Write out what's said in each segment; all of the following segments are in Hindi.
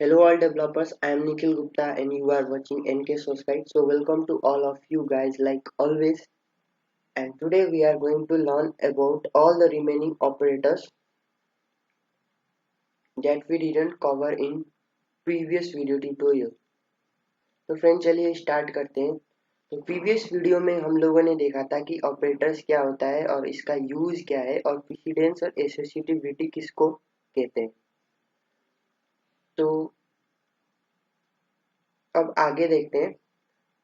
Hello all developers, I am Nikhil Gupta and you are watching NK Society. So welcome to all of you guys like always, and today we are going to learn about all the remaining operators that we didn't cover in previous video tutorial. तो फ्रेंड चलिए स्टार्ट करते हैं। तो प्रीवियस वीडियो में हम लोगों ने देखा था कि ऑपरेटर्स क्या होता है और इसका यूज क्या है और प्रेसिडेंस और एसोसिएटिविटी किसको कहते हैं। तो अब आगे देखते हैं।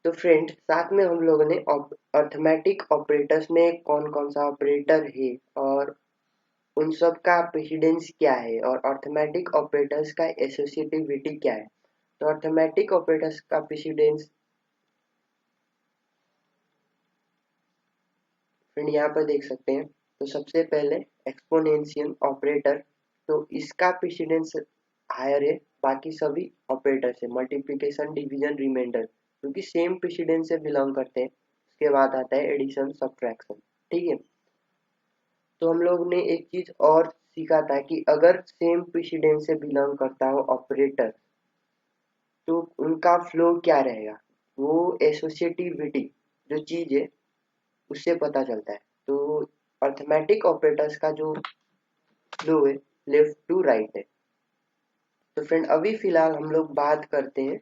तो फ्रेंड साथ में हम लोगों ने अर्थमेटिक ऑपरेटर्स में कौन कौन सा ऑपरेटर है और उन सब का प्रेसिडेंस क्या है और अर्थमेटिक ऑपरेटर्स का एसोसिएटिविटी क्या है। तो अर्थमेटिक ऑपरेटर्स का प्रेसिडेंस फ्रेंड यहाँ पर देख सकते हैं। तो सबसे पहले एक्सपोनेंशियल ऑपरेटर, तो इसका प्रेसिडेंस हायर है बाकी सभी ऑपरेटर से, मल्टीप्लिकेशन डिवीजन रिमाइंडर क्योंकि सेम प्रेसिडेंस से बिलोंग करते हैं। उसके बाद आता है एडिशन सब्ट्रैक्शन। ठीक है, तो हम लोग ने एक चीज और सीखा था कि अगर सेम प्रेसिडेंस से बिलोंग करता हो ऑपरेटर तो उनका फ्लो क्या रहेगा, वो एसोसिएटिविटी जो चीज है उससे पता चलता है। तो अर्थमेटिक ऑपरेटर्स का जो फ्लो है लेफ्ट टू राइट है। तो फ्रेंड अभी फिलहाल हम लोग बात करते हैं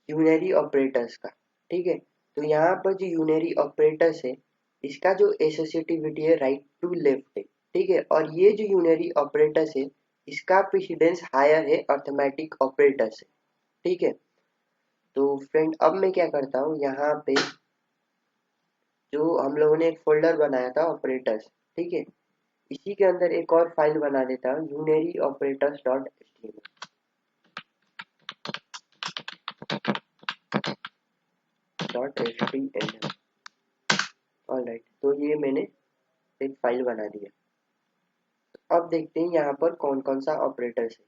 यूनरी ऑपरेटर्स का। ठीक है, तो यहाँ पर जो यूनरी ऑपरेटर्स है इसका जो एसोसिएटिविटी है राइट टू लेफ्ट है। ठीक है, और ये जो यूनरी ऑपरेटर्स है इसका प्रेसिडेंस हायर है अर्थमेटिक ऑपरेटर से। ठीक है, तो फ्रेंड अब मैं क्या करता हूँ, यहाँ पे जो हम लोगों ने एक फोल्डर बनाया था ऑपरेटर्स, ठीक है, इसी के अंदर एक और फाइल बना देता हूँ unary operators dot html। Alright, तो ये मैंने एक फाइल बना दिया। अब देखते हैं यहाँ पर कौन कौन सा ऑपरेटर्स है।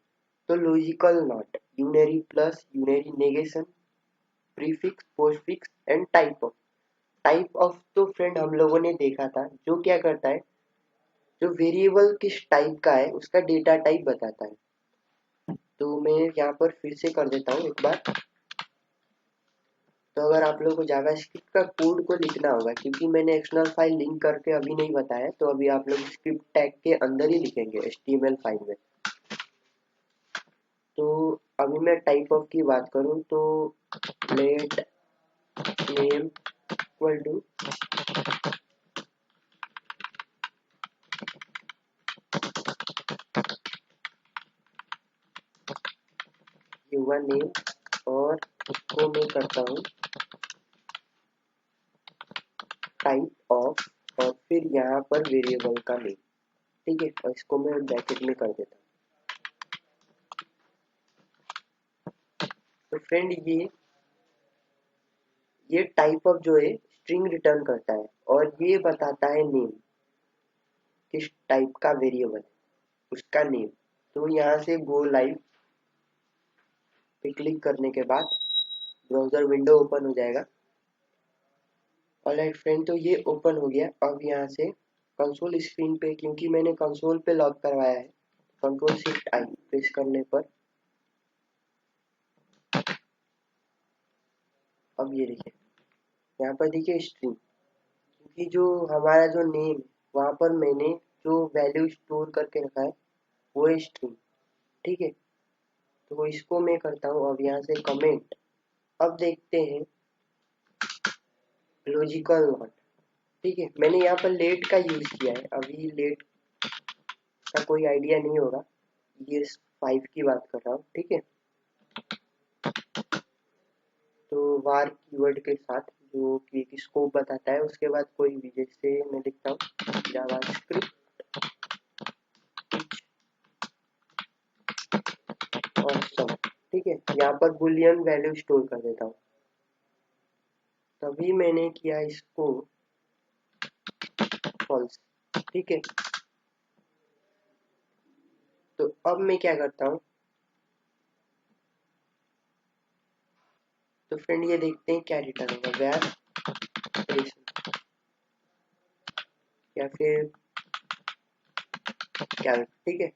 तो logical not, unary plus, unary negation, prefix, postfix and type of तो फ्रेंड हम लोगों ने देखा था जो क्या करता है, जो वेरिएबल किस टाइप का है उसका डेटा टाइप बताता है। तो मैं यहाँ पर फिर से कर देता हूँ एक बार। तो अगर आप लोगों को जावास्क्रिप्ट का कोड को लिखना होगा, क्योंकि मैंने एक्सटर्नल फाइल लिंक करके अभी नहीं बताया, तो अभी आप लोग स्क्रिप्ट टैग के अंदर ही लिखेंगे HTML फाइल में। तो अभी मैं टाइप ऑफ की बात करूं तो let name equal to user name, और उसको मैं करता हूँ टाइप ऑफ, और फिर यहाँ पर वेरिएबल का नेम। ठीक है, और इसको मैं ब्रैकेट में कर देता हूँ। तो फ्रेंड ये टाइप ऑफ जो है स्ट्रिंग रिटर्न करता है और ये बताता है नेम, किस टाइप का वेरिएबल है उसका नेम। तो यहाँ से गो लाइव पे क्लिक करने के बाद ब्राउजर विंडो ओपन हो जाएगा। ऑलराइट फ्रेंड, तो ये ओपन हो गया। अब यहाँ से कंसोल स्क्रीन पे, क्योंकि मैंने कंसोल पे लॉग करवाया है, कंट्रोल शिफ्ट आई प्रेस करने पर अब ये देखिए, यहाँ पर देखिए स्ट्रिंग, क्योंकि जो हमारा जो नेम वहाँ पर मैंने जो वैल्यू स्टोर करके रखा है वो है स्ट्रिंग। ठीक है, तो इसको मैं करता हूँ अब यहाँ से कमेंट। अब देखते हैं लॉजिकल नॉट। ठीक है, मैंने यहाँ पर लेट का यूज किया है, अभी लेट का कोई आइडिया नहीं होगा, ये 5 की बात कर रहा हूँ। ठीक है, तो वार कीवर्ड के साथ जो कि एक स्कोप बताता है, उसके बाद कोई भी, जैसे मैं लिखता हूँ जावास्क्रिप्ट और सम। ठीक है, यहाँ पर बुलियन वैल्यू स्टोर कर देता हूँ। तभी मैंने किया इसको फॉल्स। ठीक है, तो अब मैं क्या करता हूँ, तो फ्रेंड ये देखते हैं क्या रिटर्न होगा, वेयर या फिर क्या। ठीक है,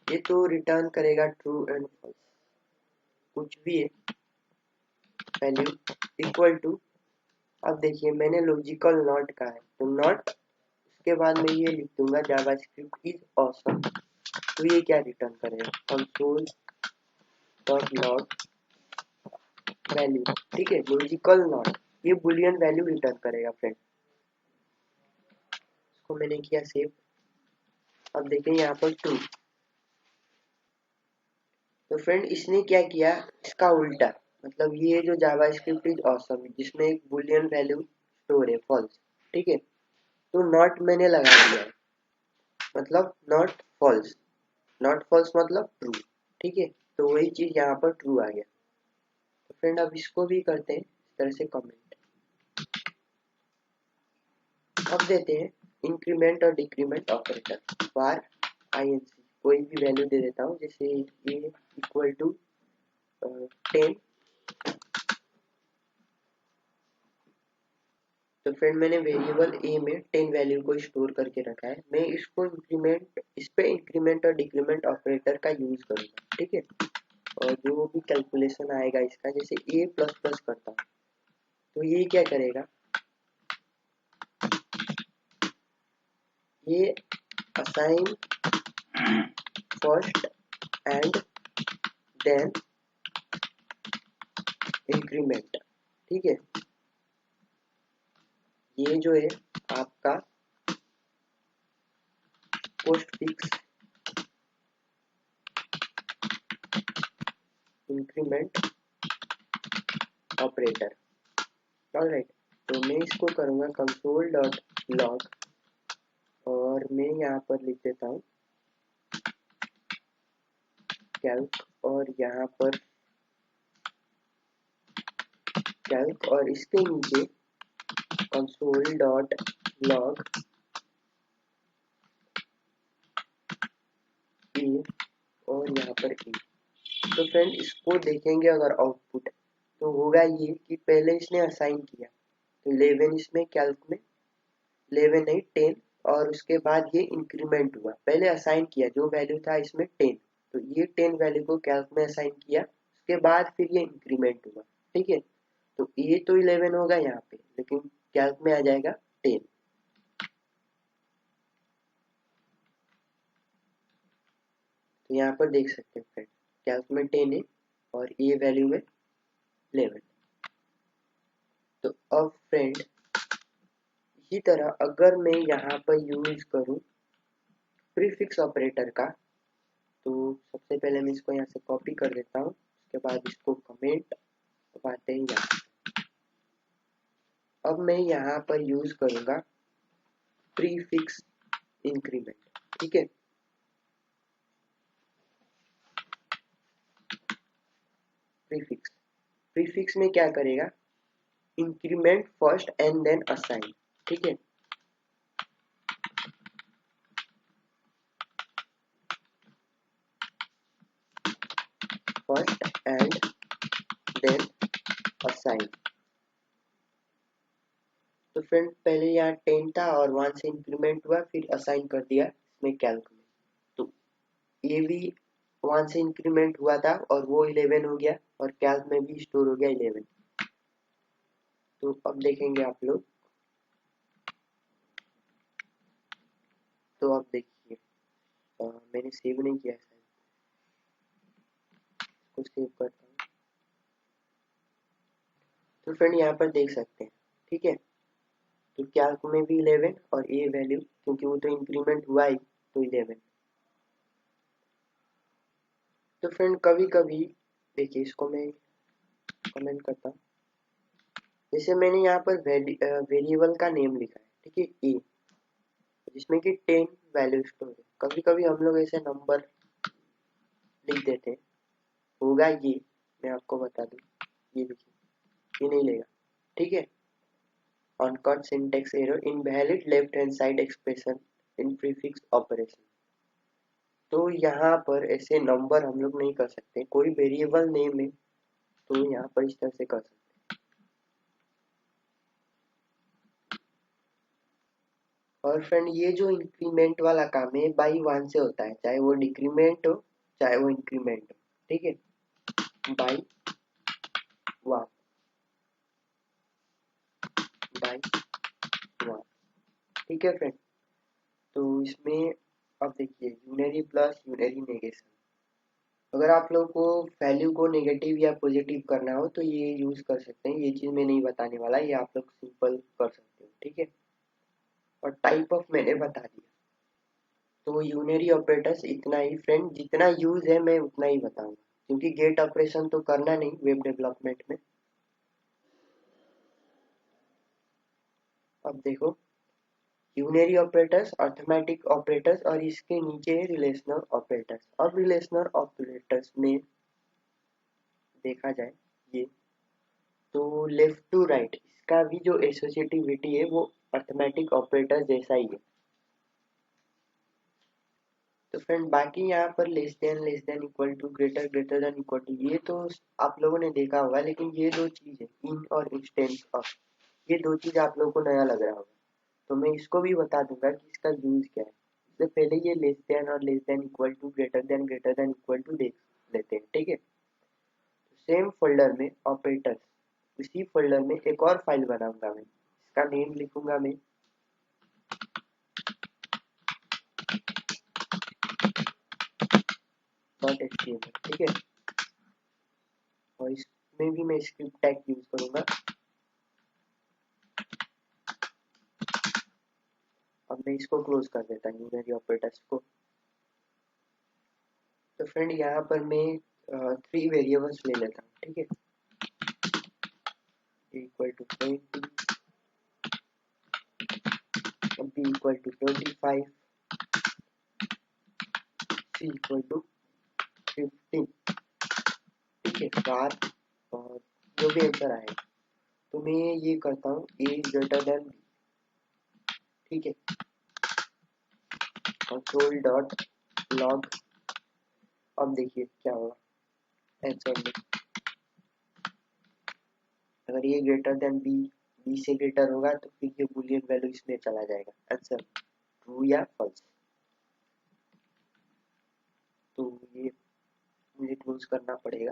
ये तो रिटर्न करेगा ट्रू एंड फॉल्स, कुछ भी है वैल्यू इक्वल टू। अब देखिए मैंने लॉजिकल नॉट का है तो नॉट, उसके बाद मैं ये लिख दूंगा जावास्क्रिप्ट इज ऑसम। तो ये क्या रिटर्न करेगा, कंसोल डॉट लॉग वैल्यू, ठीक है, लॉजिकल नॉट, ये बुलियन वैल्यू रिटर्न करेगा फ्रेंड। इसको मैंने किया सेव। अब देखें यहाँ पर ट्रू। तो फ्रेंड इसने क्या किया, इसका उल्टा, मतलब ये जो जावास्क्रिप्ट इज ऑसम जिसमें एक बुलियन वैल्यू स्टोर है फॉल्स, ठीक है, तो नॉट मैंने लगा दिया है, मतलब नॉट फॉल्स, नॉट फॉल्स मतलब ट्रू, ठीक है, तो वही चीज यहाँ पर ट्रू आ गया। तो फ्रेंड अब इसको भी करते हैं इस तरह से कमेंट। अब देते हैं इंक्रीमेंट और डिक्रीमेंट ऑपरेटर, बार INC कोई भी वैल्यू दे देता हूँ, जैसे ए इक्वल टू 10। तो फ्रेंड मैंने वेरिएबल ए में 10 वैल्यू को स्टोर करके रखा है, मैं इसको इंक्रीमेंट, इस पे इंक्रीमेंट और डिक्रीमेंट ऑपरेटर का यूज करूंगा, ठीक है, और जो भी कैलकुलेशन आएगा इसका, जैसे ए प्लस प्लस करता हूँ तो ये क्या करेगा, ये assign first and then increment, ठीक है, ये जो है आपका postfix increment operator, alright. तो मैं इसको करूंगा कंसोल डॉट लॉग, और मैं यहाँ पर लिख देता हूँ कैल्क, और यहाँ पर कैल्क, और इसके नीचे कंसोल डॉट लॉग ए, और यहाँ पर ए। तो फ्रेंड इसको देखेंगे अगर आउटपुट, तो होगा ये कि पहले इसने असाइन किया तो 11 इसमें कैल्क में, 11 नहीं 10, और उसके बाद ये इंक्रीमेंट हुआ, पहले असाइन किया जो वैल्यू था इसमें 10, तो ये 10 वैल्यू को कैल्क में असाइन किया, उसके बाद फिर ये इंक्रीमेंट हुआ, ठीक है, तो ये तो 11 होगा यहाँ पे, लेकिन कैल्क में आ जाएगा 10। तो यहाँ पर देख सकते हैं फ्रेंड कैल्क में 10 है और ये वैल्यू में 11। तो अब फ्रेंड इसी तरह अगर मैं यहाँ पर यूज करूँ प्रीफिक्स ऑपरेटर का, तो सबसे पहले मैं इसको यहाँ से कॉपी कर देता हूँ, उसके बाद इसको कमेंट आते हैं यहाँ। अब मैं यहाँ पर यूज करूँगा प्रीफिक्स इंक्रीमेंट, ठीक है, प्रीफिक्स, प्रीफिक्स में क्या करेगा, increment first and then assign, ठीक है, फर्स्ट एंड देन असाइन। तो फ्रेंड पहले यहाँ 10 था और 1 से इंक्रीमेंट हुआ, फिर असाइन कर दिया इसमें कैल्क में, तो ये भी 1 से इंक्रीमेंट हुआ था और वो 11 हो गया, और कैल्क में भी स्टोर हो गया 11। तो अब देखेंगे आप लोग, तो अब देखिए मैंने सेव नहीं किया शायद, इसको सेव करता हूँ। तो फ्रेंड यहाँ पर देख सकते हैं, ठीक है, तो कैल्क में भी 11 और ये वैल्यू क्योंकि वो तो इंक्रीमेंट हुआ ही, तो 11। तो फ्रेंड कभी कभी देखिए, इसको मैं कमेंट करता हूँ, जैसे मैंने यहाँ पर वेरिएबल का नेम लिखा है, ठीक है, ए, जिसमें कि 10 वैल्यू स्टोर है, कभी कभी हम लोग ऐसे नंबर लिख देते हैं, होगा ये, मैं आपको बता दूं, ये देखिए ये नहीं लेगा, ठीक है, uncaught syntax error, invalid left hand side expression in prefix operation. तो यहाँ पर ऐसे नंबर हम लोग नहीं कर सकते, कोई वेरिएबल नेम है तो यहाँ पर इस तरह से कर सकते हैं। और फ्रेंड ये जो इंक्रीमेंट वाला काम है बाई 1 से होता है, चाहे वो डिक्रीमेंट हो चाहे वो इंक्रीमेंट हो, ठीक है, बाई 1 बाई 1, ठीक है फ्रेंड। तो इसमें अब देखिए यूनरी प्लस यूनरी नेगेशन, अगर आप लोगों को वैल्यू को नेगेटिव या पॉजिटिव करना हो तो ये यूज कर सकते हैं, ये चीज मैं नहीं बताने वाला, ये आप लोग सिंपल कर सकते हो, ठीक है। और टाइप ऑफ मैंने बता दिया। तो यूनरी ऑपरेटर्स इतना ही फ्रेंड, जितना यूज है मैं उतना ही बताऊंगा, क्योंकि गेट ऑपरेशन तो करना नहीं वेब डेवलपमेंट में। अब देखो यूनरी ऑपरेटर्स, अर्थमेटिक ऑपरेटर्स और इसके नीचे है रिलेशनल ऑपरेटर्स। अब रिलेशनल ऑपरेटर्स में देखा जाए ये, तो लेफ्ट टू राइट इसका भी जो एसोसिएटिविटी है वो अर्थमेटिक ऑपरेटर जैसा ही है। तो फ्रेंड बाकी यहाँ पर less than equal to, greater than equal to, ये तो आप लोगों ने देखा होगा, लेकिन ये दो चीज है इन और इंस्टेंस ऑफ, ये दो चीज आप लोगों को नया लग रहा होगा, तो मैं इसको भी बता दूंगा कि इसका यूज क्या है। इससे पहले ये लेस देन और less than equal to, greater than equal to देख लेते हैं, ठीक है। सेम फोल्डर में ऑपरेटर्स, उसी फोल्डर में एक और फाइल बनाऊंगा मैं, इसका नेम लिखूंगा मैं .html, ठीक है। और इसमें भी मैं स्क्रिप्ट टैग यूज करूंगा। अब मैं इसको क्लोज कर देता हूँ यूनरी ऑपरेटर्स को। तो फ्रेंड यहाँ पर मैं 3 वेरिएबल्स ले लेता हूँ, ठीक है, equal to 20, b equal to 25, c equal to 15, ठीक है, बार और जो भी आंसर आएगा। तो मैं ये करता हूँ a ग्रेटर देन b, ठीक है, कंट्रोल डॉट लॉग। अब देखिए क्या होगा आंसर में, अगर ये ग्रेटर देन बी, बी से ग्रेटर होगा तो फिर ये बूलियन वैल्यू इसमें चला जाएगा, आंसर ट्रू या फॉल्स। तो ये मुझे क्लोज करना पड़ेगा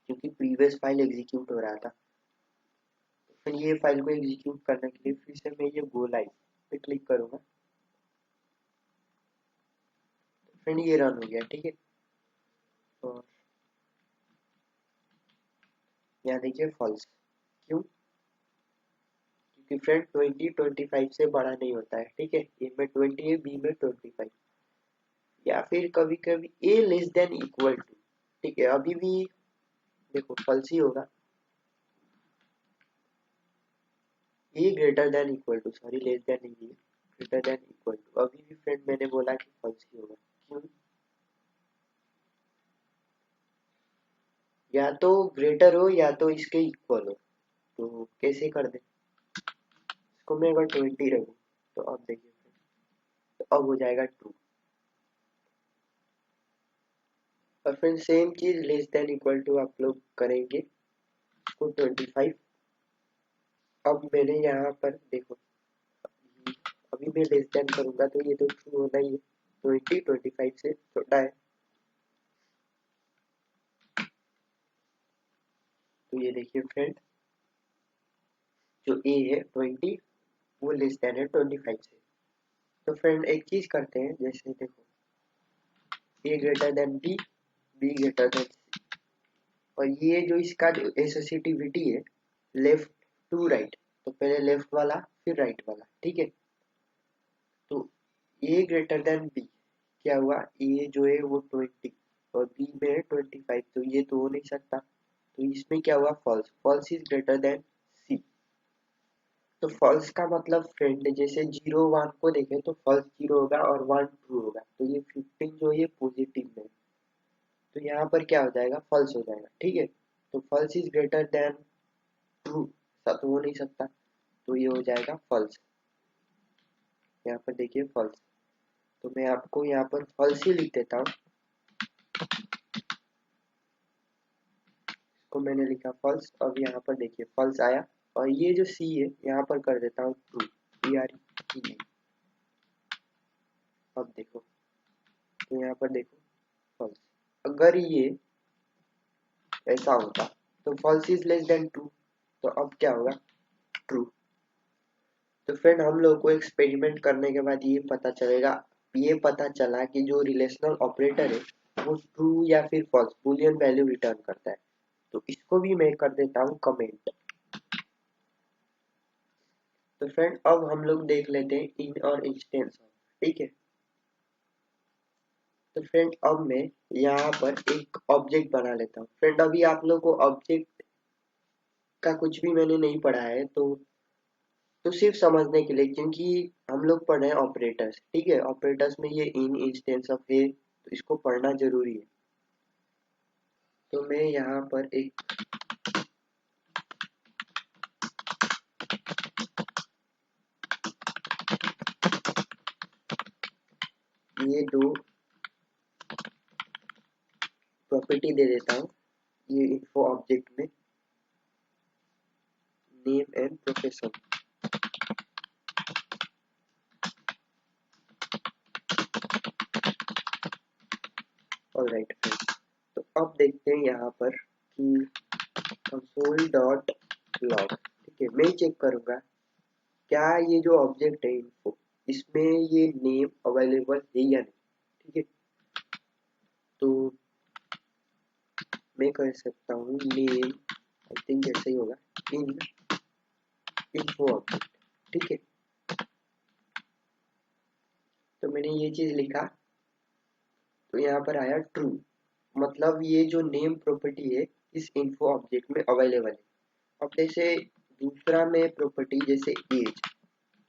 क्योंकि प्रीवियस फाइल एग्जीक्यूट हो रहा था। तो फिर ये फाइल को एग्जीक्यूट करने के लिए फिर से मैं ये गो लाइव पे क्लिक करूंगा, फिर ये रन हो गया, ठीक है। और यहाँ देखिए फॉल्स, क्यों, क्योंकि फ्रेंड 20 25 से बड़ा नहीं होता है, ठीक है, ए में 20 है, बी में 25, या फिर कभी कभी A less than equal to, ठीक है, अभी भी देखो फॉल्स ही होगा, A greater than equal to, sorry less than नहीं है, ग्रेटर देन इक्वल टू, अभी भी फ्रेंड मैंने बोला कि फॉल्स ही होगा, क्यों, या तो ग्रेटर हो या तो इसके इक्वल हो। तो कैसे कर दे इसको, मैं अगर 20 रखूँ तो अब देखिए तो अब हो जाएगा ट्रू। और फिर सेम चीज लेस देन इक्वल टू आप लोग करेंगे इसको 25। अब मैंने यहाँ पर देखो अभी मैं लेस देन करूंगा तो ये तो ट्रू होना ही है, 25 से छोटा है, तो ये देखिए फ्रेंड जो ए है 20 वो लेस देन है 25 से। तो फ्रेंड एक चीज करते हैं, जैसे देखो A greater than B, B greater than C, और ये जो इसका जो एसोसिएटिविटी है लेफ्ट टू राइट, तो पहले लेफ्ट वाला फिर राइट वाला, ठीक है। तो ए ग्रेटर देन बी क्या हुआ, ए जो है वो 20 और बी में है 25, तो ये तो हो नहीं सकता, तो इसमें क्या हुआ false, false is greater than C. तो फॉल्स का मतलब फ्रेंड जैसे 0 1 को देखें तो फॉल्स 0 होगा और 1 ट्रू होगा, तो ये 15 जो है पॉजिटिव में, तो यहाँ पर क्या हो जाएगा फॉल्स हो जाएगा, ठीक है। तो false is greater than true, तो हो नहीं सकता, तो ये हो जाएगा फॉल्स, यहाँ पर देखिए फॉल्स। तो मैं आपको यहाँ पर फॉल्स ही लिख देता हूँ, इसको मैंने लिखा फॉल्स, अब यहाँ पर देखिए फॉल्स आया, और ये जो सी है यहाँ पर कर देता हूँ ट्रू, TRE। अब देखो तो यहाँ पर देखो फॉल्स। अगर ये ऐसा होता तो false is less than true, तो अब क्या होगा, ट्रू। तो फ्रेंड हम लोग को एक्सपेरिमेंट करने के बाद ये पता चला कि जो रिलेशनल ऑपरेटर है वो ट्रू या फिर फॉल्स बूलियन वैल्यू रिटर्न करता है। तो इसको भी मैं कर देता हूँ कमेंट। तो फ्रेंड अब हम लोग देख लेते हैं इन और इंस्टेंस ऑफ, ठीक है। तो फ्रेंड अब मैं यहाँ पर एक ऑब्जेक्ट बना लेता हूँ। फ्रेंड अभी आप लोग को ऑब्जेक्ट का कुछ भी मैंने नहीं पढ़ा है, तो सिर्फ समझने के लिए, क्योंकि हम लोग पढ़ रहे हैं ऑपरेटर्स, ठीक है। ऑपरेटर्स में ये इन इंस्टेंस ऑफ है, तो इसको पढ़ना जरूरी है। तो मैं यहाँ पर एक ये दो प्रॉपर्टी दे देता हूँ ये इन्फो ऑब्जेक्ट में, name and profession. Alright friend, तो अब देखते हैं यहाँ पर कि कंसोल डॉट लॉग, ठीक है। मैं चेक करूंगा क्या ये जो ऑब्जेक्ट है इन्फो, इसमें ये नेम अवेलेबल है या नहीं, ठीक है। तो मैं कह सकता हूँ नेम, आई थिंक ऐसे ही होगा, इन इन्फो ऑब्जेक्ट, ठीक है। तो मैंने ये चीज लिखा, तो यहाँ पर आया ट्रू, मतलब ये जो नेम प्रॉपर्टी है इस इन्फो ऑब्जेक्ट में अवेलेबल है। अब जैसे दूसरा में प्रॉपर्टी जैसे एज,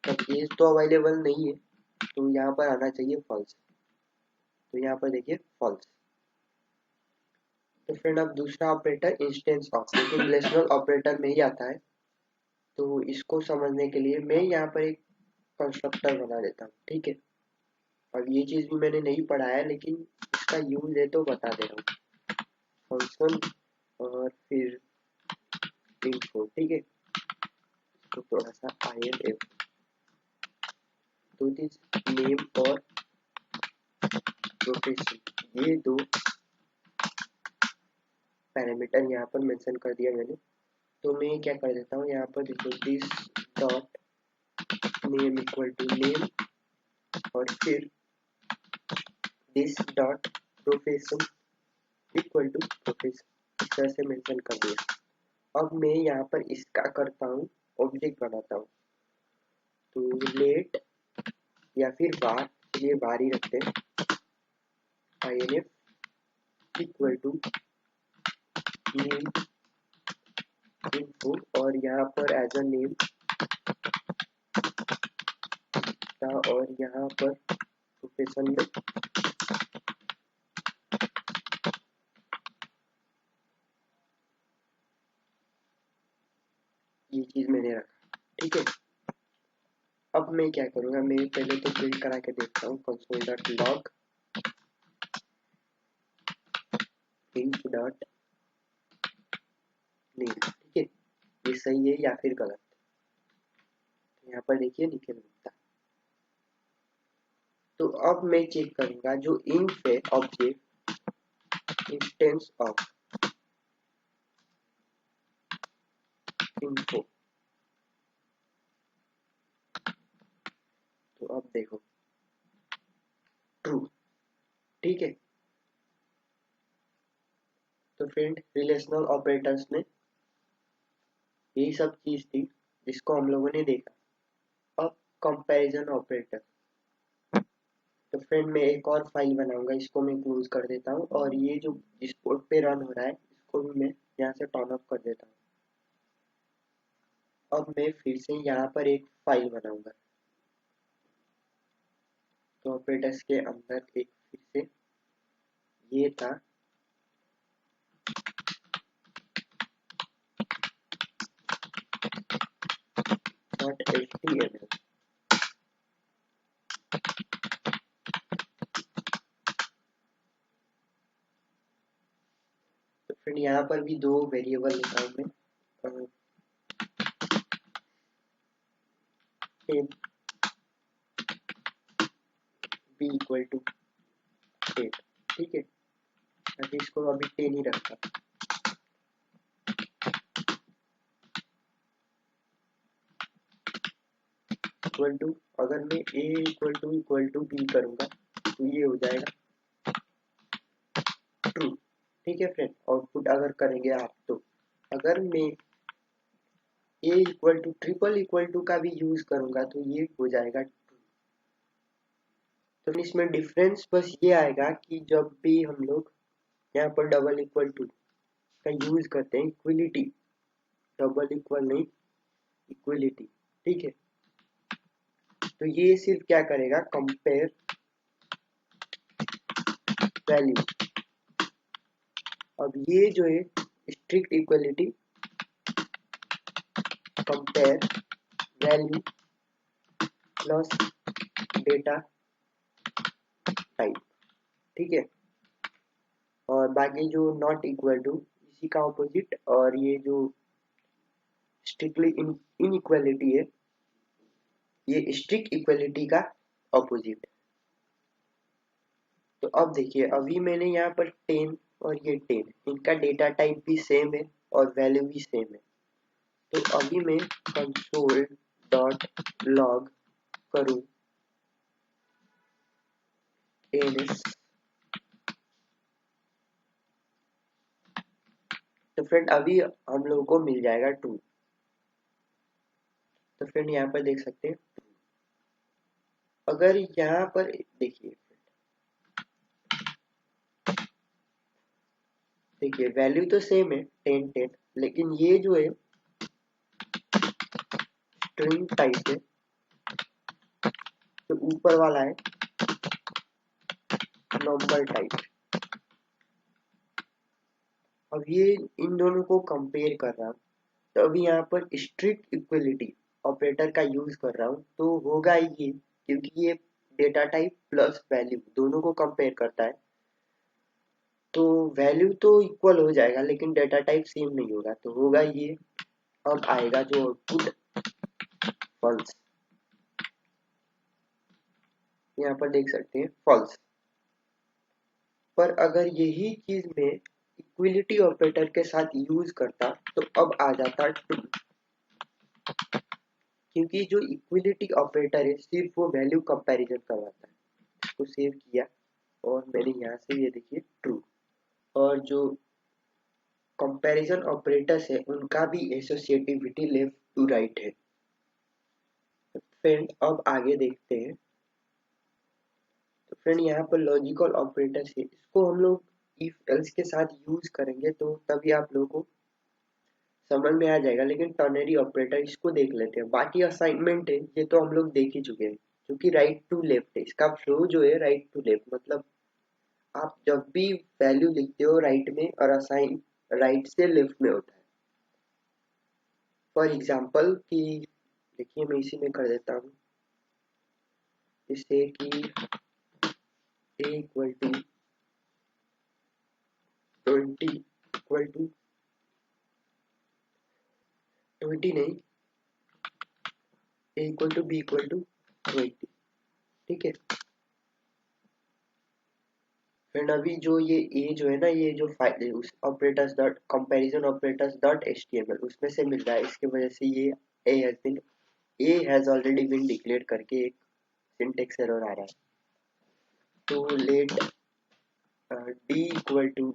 तब एज तो अवेलेबल नहीं है, तो यहाँ पर आना चाहिए फॉल्स। तो यहाँ पर देखिए फॉल्स। तो फ्रेंड अब दूसरा ऑपरेटर इंस्टेंस ऑफ, लेकिन रिलेशनल ऑपरेटर में ही आता है। तो इसको समझने के लिए मैं यहाँ पर एक कंस्ट्रक्टर बना देता हूँ, ठीक है। अब ये चीज भी मैंने नहीं पढ़ा है, लेकिन इसका यूज है तो बता दे रहा हूँ। फंक्शन और फिर इन्फो, ठीक है। तो थोड़ा सा INF, तो दिस नेम और प्रोफेशन, ये दो पैरामीटर यहाँ पर मेंशन कर दिया मैंने। तो मैं क्या कर देता हूँ, यहाँ पर देखो this dot name equal to name, और फिर this dot profession equal to profession, इस तरह से मेंशन कर दिया। अब मैं यहाँ पर इसका करता हूँ ऑब्जेक्ट बनाता हूँ। तो लेट या फिर बार, चलिए बार ही रखते हैं, INF equal to name info, और यहाँ पर एज अ नेम था, और यहाँ पर प्रोफेशन में ये चीज मैंने रखा, ठीक है। अब मैं क्या करूँगा, मैं पहले तो प्रिंट करा के देखता हूँ console dot log int dot name, ठीक है। ये सही है या फिर गलत, तो यहाँ पर देखिए नीचे मिलता है। तो अब मैं चेक करूंगा जो इंफ है ऑब्जेक्ट इंस्टेंस ऑफ इन्फो। तो अब देखो ट्रू, ठीक है। तो फ्रेंड रिलेशनल ऑपरेटर्स में यही सब चीज थी जिसको हम लोगों ने देखा। अब कंपैरिजन ऑपरेटर, तो फ्रेंड मैं एक और फाइल बनाऊंगा, इसको मैं क्लोज कर देता हूँ, और ये जो जिस पोर्ट पे रन हो रहा है इसको भी मैं यहाँ से टर्न ऑफ कर देता हूँ। अब मैं फिर से यहाँ पर एक फाइल बनाऊंगा, तो ऑपरेटर्स के अंदर एक फिर से ये था .html। तो फ्रेंड यहाँ पर भी दो वेरिएबल लिखा हूँ मैं, b इक्वल टू 10, ठीक है। अभी इसको अभी 10 ही रखा। इक्वल टू, अगर मैं a इक्वल टू b करूंगा तो ये हो जाएगा ट्रू, ठीक है फ्रेंड। आउटपुट अगर करेंगे आप तो अगर मैं a इक्वल टू का भी यूज करूंगा तो ये हो जाएगा ट्रू। तो इसमें डिफरेंस बस ये आएगा कि जब भी हम लोग यहाँ पर डबल इक्वल टू का यूज करते हैं, इक्वलिटी, डबल इक्वल नहीं, इक्वलिटी, ठीक है। तो ये सिर्फ क्या करेगा, कंपेयर वैल्यू। अब ये जो है strict equality compare value plus data type, ठीक है। और बाकी जो नॉट इक्वल टू इसी का ऑपोजिट, और ये जो स्ट्रिक्टली इनइक्वालिटी है ये स्ट्रिक्ट इक्वलिटी का ऑपोजिट। तो अब देखिए, अभी मैंने यहाँ पर 10 और ये 10, इनका डेटा टाइप भी सेम है और वैल्यू भी सेम है। तो अभी मैं कंसोल डॉट लॉग करूँ एनएस, तो फ्रेंड अभी हम लोगों को मिल जाएगा ट्रू। तो फ्रेंड यहाँ पर देख सकते हैं, अगर यहाँ पर देखिए, देखिए वैल्यू तो सेम है 10 10, लेकिन ये जो है स्ट्रिंग टाइप है, तो ऊपर वाला है नंबर टाइप। अब ये इन दोनों को कंपेयर कर रहा हूँ, तो अभी यहाँ पर स्ट्रिक्ट इक्वलिटी ऑपरेटर का यूज कर रहा हूँ, तो होगा ये, क्योंकि ये डेटा टाइप प्लस वैल्यू दोनों को कंपेयर करता है, तो वैल्यू तो इक्वल हो जाएगा लेकिन डेटा टाइप सेम नहीं होगा, तो होगा ये। अब आएगा जो आउटपुट फॉल्स, यहाँ पर देख सकते हैं फॉल्स। पर अगर यही चीज में इक्विलिटी ऑपरेटर के साथ यूज करता तो अब आ जाता ट्रू, क्योंकि जो इक्विलिटी ऑपरेटर है सिर्फ वो वैल्यू कंपैरिजन करवाता है। इसको सेव किया और मैंने यहाँ से ये देखिए ट्रू। और जो कंपैरिजन ऑपरेटर्स है उनका भी एसोसिएटिविटी लेफ्ट टू राइट है। फ्रेंड अब आगे देखते हैं। तो फ्रेंड यहाँ पर लॉजिकल ऑपरेटर्स है, इसको हम लोग इफ एल्स के साथ यूज करेंगे तो तभी आप लोगों को समझ में आ जाएगा, लेकिन टर्नरी ऑपरेटर इसको देख लेते हैं। बाकी असाइनमेंट है ये तो हम लोग देख ही चुके हैं, क्योंकि राइट टू लेफ्ट है, इसका फ्लो जो है राइट टू लेफ्ट, मतलब आप जब भी वैल्यू लिखते हो राइट में और असाइन राइट से लेफ्ट में होता है। फॉर एग्जाम्पल कि देखिए मैं इसी में कर देता हूँ, जिससे कि a equal to 20 equal to 20 नहीं, a equal to b equal to 20, ठीक है। फ्रेंड अभी जो ये a जो है ना, ये जो फाइल है उस operators dot comparison operators dot HTML उसमें से मिल रहा है, इसकी वजह से ये a has already been declare करके एक सिंटेक्स एरर आ रहा है। तो let d equal to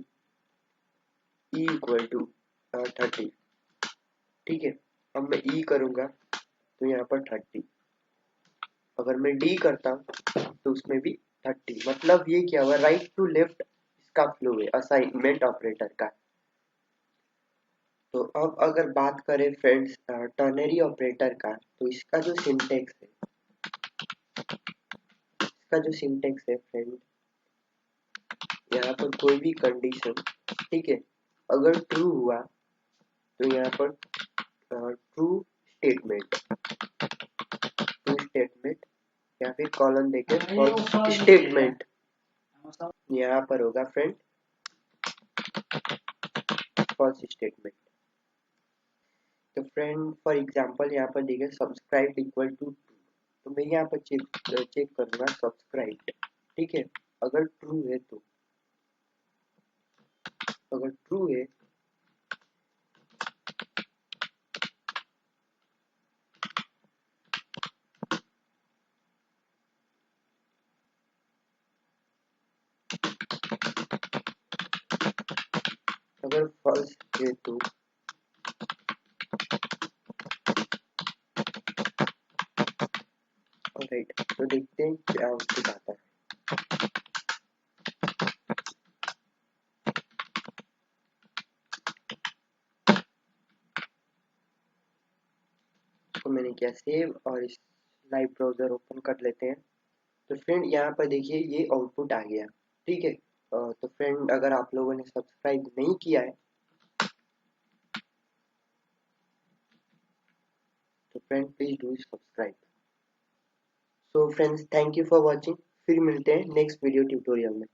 e equal to 30, ठीक है। अब मैं e करूंगा तो यहाँ पर 30, अगर मैं d करता हूँ तो उसमें भी 30, मतलब ये क्या हुआ, राइट टू लेफ्ट इसका फ्लो है असाइनमेंट ऑपरेटर का। तो अब अगर बात करें फ्रेंड्स टर्नरी ऑपरेटर का, तो इसका जो सिंटेक्स है, फ्रेंड, यहाँ पर कोई भी कंडीशन, ठीक है, अगर ट्रू हुआ तो यहाँ पर ट्रू स्टेटमेंट या फिर कॉलन देके फॉल्स स्टेटमेंट यहाँ पर होगा फ्रेंड, फॉल्स स्टेटमेंट। तो फ्रेंड फॉर एग्जांपल यहाँ पर देखिए सब्सक्राइब इक्वल टू, तो मैं यहाँ पर चेक करूंगा सब्सक्राइब, ठीक है। अगर ट्रू है तो, अगर ट्रू है अगर फॉल्स है तो ऑलराइट, तो देखते हैं क्या आउटपुट आता है। तो मैंने किया सेव और इस लाइव ब्राउजर ओपन कर लेते हैं। तो फ्रेंड यहाँ पर देखिए ये आउटपुट आ गया, ठीक है। तो फ्रेंड अगर आप लोगों ने सब्सक्राइब नहीं किया है तो friend please do subscribe. So friends thank you for watching, फिर मिलते हैं नेक्स्ट वीडियो ट्यूटोरियल में।